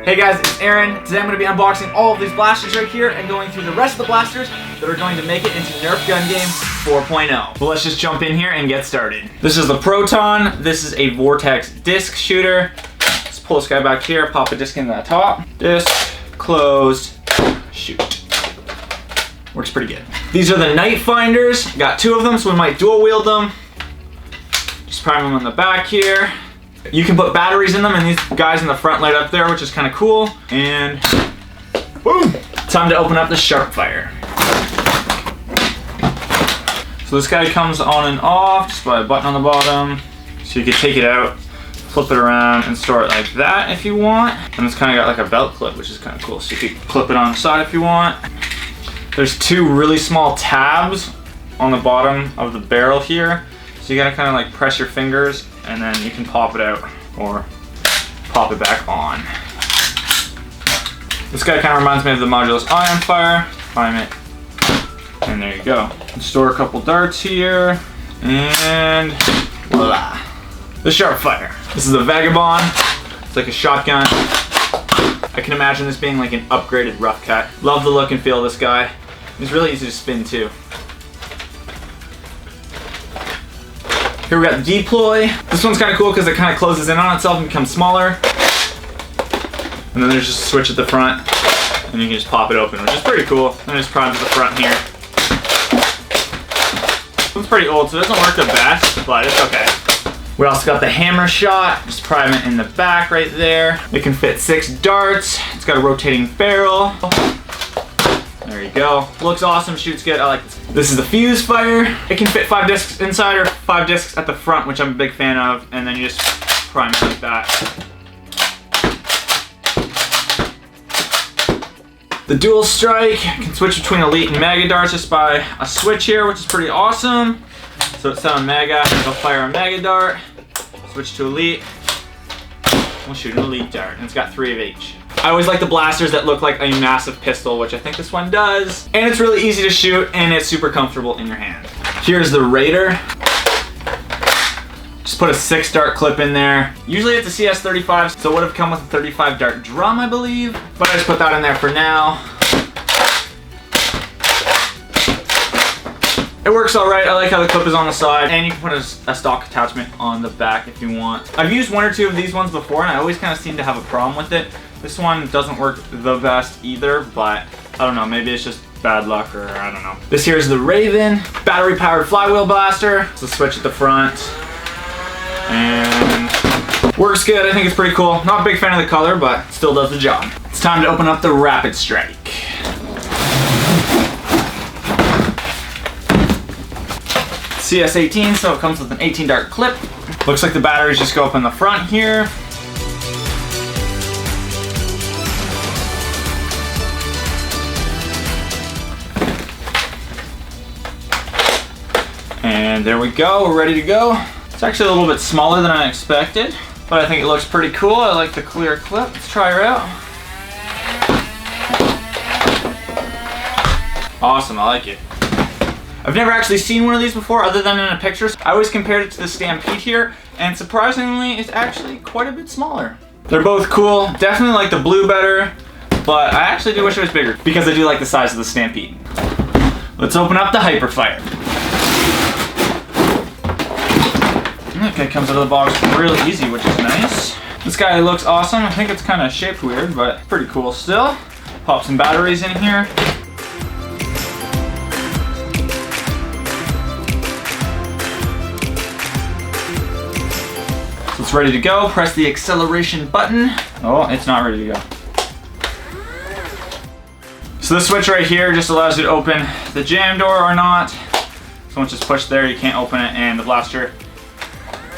Hey guys, it's Aaron. Today I'm going to be unboxing all of these blasters right here and going through the rest of the blasters that are going to make it into Nerf Gun Game 4.0. Well, let's just jump in here and get started. This is the Proton. This is a Vortex disc shooter. Let's pull this guy back here, pop a disc into the top. Disc, closed, shoot. Works pretty good. These are the Nightfinders. Got two of them, so we might dual wield them. Just prime them on the back here. You can put batteries in them, and these guys in the front light up there, which is kind of cool. And boom! Time to open up the Sharpfire. So this guy comes on and off just by a button on the bottom. So you can take it out, flip it around, and store it like that if you want. And it's kind of got like a belt clip, which is kind of cool. So you can clip it on the side if you want. There's two really small tabs on the bottom of the barrel here. So you gotta kind of like press your fingers, and then you can pop it out or pop it back on. This guy kind of reminds me of the Modulus Iron Fire. Prime it, and there you go. Store a couple darts here, and voila. The Sharpfire. This is a Vagabond. It's like a shotgun. I can imagine this being like an upgraded rough cut. Love the look and feel of this guy. It's really easy to spin too. Here we got the deploy. This one's kind of cool because it kind of closes in on itself and becomes smaller. And then there's just a switch at the front, and you can just pop it open, which is pretty cool. And there's primes at the front here. This one's pretty old, so it doesn't work the best, but it's okay. We also got the Hammershot. Just prime it in the back right there. It can fit 6 darts. It's got a rotating barrel. There you go. Looks awesome, shoots good. I like this. This is the Fusefire. It can fit 5 discs inside or 5 discs at the front, which I'm a big fan of. And then you just prime it like that. The DualStrike can switch between Elite and Mega darts just by a switch here, which is pretty awesome. So it's set on Mega, it'll fire a Mega dart. Switch to Elite. We'll shoot an Elite dart, and it's got 3 of each. I always like the blasters that look like a massive pistol, which I think this one does. And it's really easy to shoot, and it's super comfortable in your hand. Here's the Raider. Just put a 6 dart clip in there. Usually it's a CS35, so it would have come with a 35 dart drum, I believe. But I just put that in there for now. It works all right. I like how the clip is on the side, and you can put a stock attachment on the back if you want. I've used 1 or 2 of these ones before, and I always kind of seem to have a problem with it. This one doesn't work the best either, but I don't know, maybe it's just bad luck, or I don't know. This here is the Rayven, battery powered flywheel blaster. It's a switch at the front, and works good. I think it's pretty cool. Not a big fan of the color, but still does the job. It's time to open up the RapidStrike. CS18, so it comes with an 18 dart clip. Looks like the batteries just go up in the front here. And there we go, we're ready to go. It's actually a little bit smaller than I expected, but I think it looks pretty cool. I like the clear clip. Let's try her out. Awesome, I like it. I've never actually seen one of these before other than in a picture. I always compared it to the Stampede here, and surprisingly, it's actually quite a bit smaller. They're both cool. Definitely like the blue better, but I actually do wish it was bigger because I do like the size of the Stampede. Let's open up the HyperFire. That guy comes out of the box real easy, which is nice. This guy looks awesome. I think it's kind of shaped weird, but pretty cool still. Pop some batteries in here. So it's ready to go. Press the acceleration button. Oh, it's not ready to go. So this switch right here just allows you to open the jam door or not. So once it's pushed there, you can't open it, and the blaster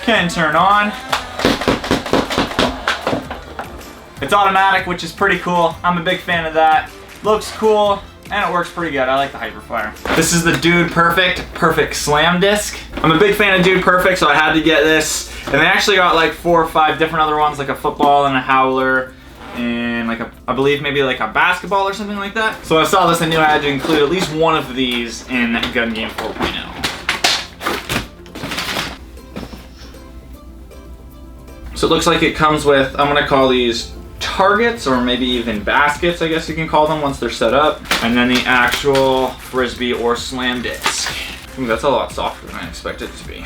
can turn on. It's automatic, which is pretty cool. I'm a big fan of that. Looks cool, and it works pretty good. I like the HyperFire. This is the Dude Perfect Slam Disc. I'm a big fan of Dude Perfect, so I had to get this. And they actually got like 4 or 5 different other ones, like a football and a howler, and like I believe maybe like a basketball or something like that. So I saw this and knew I had to include at least one of these in Gun Game 4.0. So it looks like it comes with, I'm gonna call these targets, or maybe even baskets, I guess you can call them once they're set up. And then the actual frisbee or slam disc. Ooh, that's a lot softer than I expected it to be.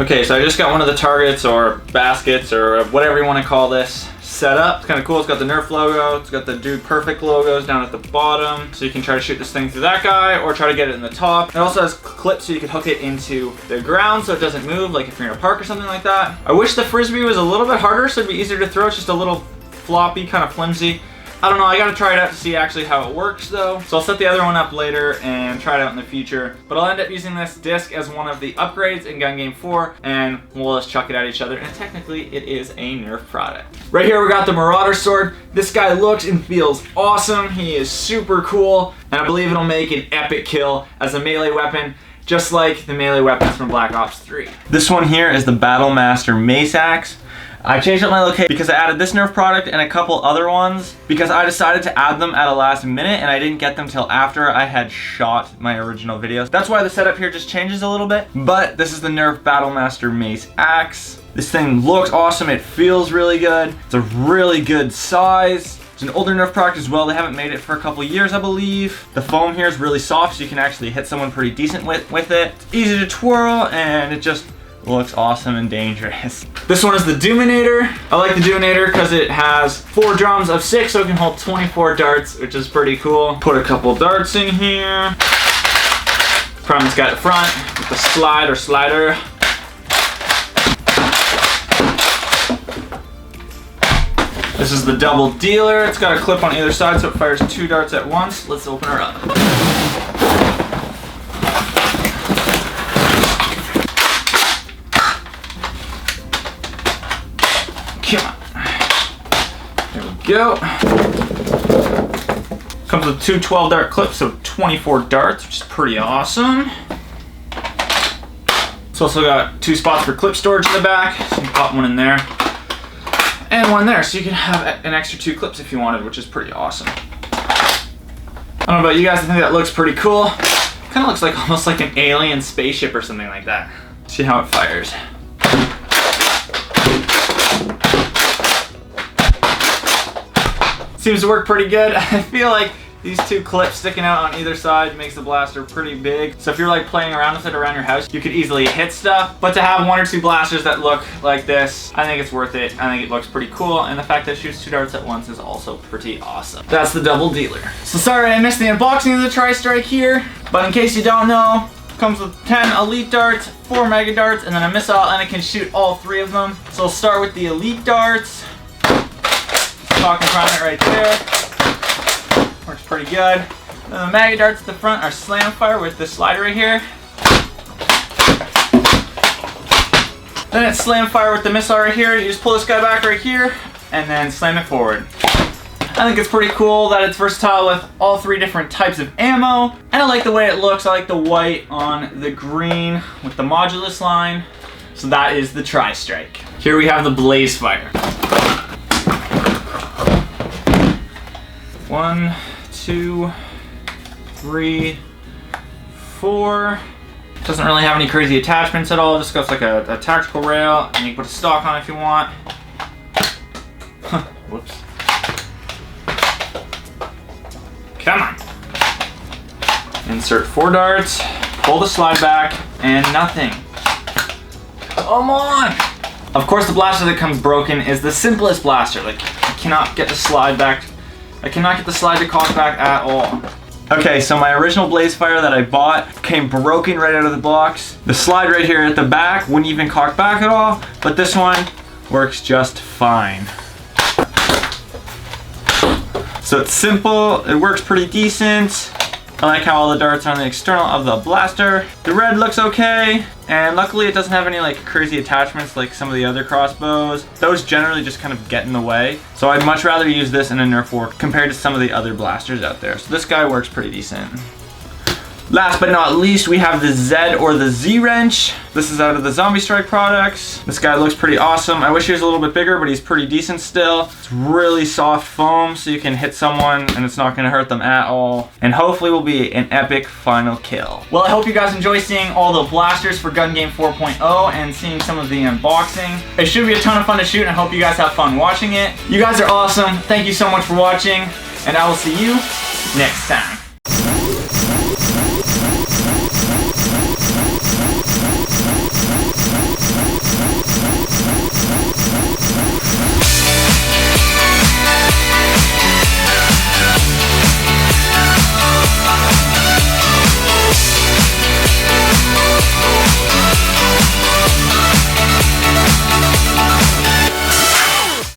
Okay, so I just got one of the targets or baskets or whatever you want to call this set up. It's kind of cool. It's got the Nerf logo. It's got the Dude Perfect logos down at the bottom. So you can try to shoot this thing through that guy or try to get it in the top. It also has clips so you can hook it into the ground so it doesn't move, like if you're in a park or something like that. I wish the frisbee was a little bit harder so it'd be easier to throw. It's just a little floppy, kind of flimsy. I don't know, I gotta try it out to see actually how it works though. So I'll set the other one up later and try it out in the future. But I'll end up using this disc as one of the upgrades in Gun Game 4 and we'll just chuck it at each other. And technically it is a Nerf product. Right here we got the Marauder Sword. This guy looks and feels awesome. He is super cool. And I believe it'll make an epic kill as a melee weapon, just like the melee weapons from Black Ops 3. This one here is the Battlemaster Mace Axe. I changed up my location because I added this Nerf product and a couple other ones because I decided to add them at a last minute and I didn't get them till after I had shot my original videos. That's why the setup here just changes a little bit. But this is the Nerf Battlemaster Mace Axe. This thing looks awesome. It feels really good. It's a really good size. It's an older Nerf product as well. They haven't made it for a couple years, I believe. The foam here is really soft so you can actually hit someone pretty decent with it. It's easy to twirl and it just looks awesome and dangerous. This one is the Dominator. I like the Dominator because it has 4 drums of 6, so it can hold 24 darts, which is pretty cool. Put a couple darts in here. Problem's got it front with the slide or slider. This is the double dealer. It's got a clip on either side so it fires 2 darts at once. Let's open her up. Come on. There we go. Comes with 2 12-dart clips, so 24 darts, which is pretty awesome. It's also got 2 spots for clip storage in the back, so you can pop one in there. And one there, so you can have an extra 2 clips if you wanted, which is pretty awesome. I don't know about you guys, I think that looks pretty cool. Kind of looks like almost like an alien spaceship or something like that. See how it fires. Seems to work pretty good. I feel like these 2 clips sticking out on either side makes the blaster pretty big. So if you're like playing around with it around your house, you could easily hit stuff. But to have 1 or 2 blasters that look like this, I think it's worth it. I think it looks pretty cool. And the fact that it shoots 2 darts at once is also pretty awesome. That's the double dealer. So sorry I missed the unboxing of the TriStrike here. But in case you don't know, it comes with 10 elite darts, 4 mega darts, and then a missile, and it can shoot all 3 of them. So I'll start with the elite darts. Talking primate right there. Works pretty good. Then the mega darts at the front are Slamfire with the slider right here. Then it's Slamfire with the missile right here. You just pull this guy back right here and then slam it forward. I think it's pretty cool that it's versatile with all 3 different types of ammo. And I like the way it looks. I like the white on the green with the modulus line. So that is the TriStrike. Here we have the BlazeFire. 1, 2, 3, 4. Doesn't really have any crazy attachments at all. Just got like a tactical rail, and you can put a stock on if you want. Whoops. Come on. Insert 4 darts, pull the slide back, and nothing. Come on! Of course, the blaster that comes broken is the simplest blaster. Like, I cannot get the slide back. I cannot get the slide to cock back at all. Okay, so my original BlazeFire that I bought came broken right out of the box. The slide right here at the back wouldn't even cock back at all, but this one works just fine. So it's simple, it works pretty decent. I like how all the darts are on the external of the blaster. The red looks okay, and luckily it doesn't have any like crazy attachments like some of the other crossbows. Those generally just kind of get in the way. So I'd much rather use this in a Nerf war compared to some of the other blasters out there. So this guy works pretty decent. Last but not least, we have the Z or the Z wrench. This is out of the Zombie Strike products. This guy looks pretty awesome. I wish he was a little bit bigger, but he's pretty decent still. It's really soft foam, so you can hit someone and it's not gonna hurt them at all. And hopefully will be an epic final kill. Well, I hope you guys enjoy seeing all the blasters for Gun Game 4.0 and seeing some of the unboxing. It should be a ton of fun to shoot, and I hope you guys have fun watching it. You guys are awesome. Thank you so much for watching, and I will see you next time.